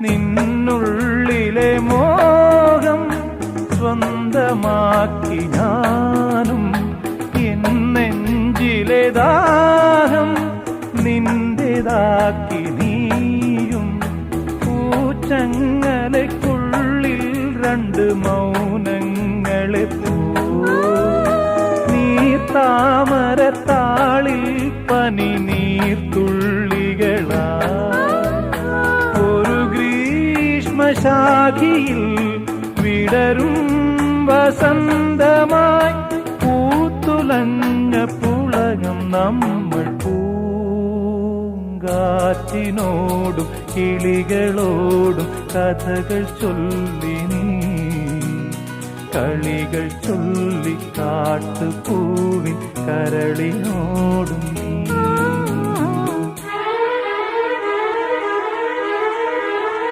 നിന്നുള്ളിലെ മോഹം സ്വന്തമാക്കി ഞാനും, എൻ നെഞ്ചിലെ ദാഹം നിന്റേതാക്കി നീയും. പൂച്ചങ്ങലയ്ക്കുള്ളിൽ രണ്ട് മൗനങ്ങളെ താമരത്താളിൽ പനി നീർത്തുള്ളികളാ. ഒരു ഗ്രീഷ്മശാഖിയിൽ വിടരും വസന്തമായി പൂത്തുലഞ്ഞ പുളകം നമ്മൾ. പൂങ്കാറ്റിനോടും കിളികളോടും കഥകൾ ചൊല്ലി നീ, കളികൾ ചൊല്ലി കാട്ടുപൂവിൻ കരളിനോടും.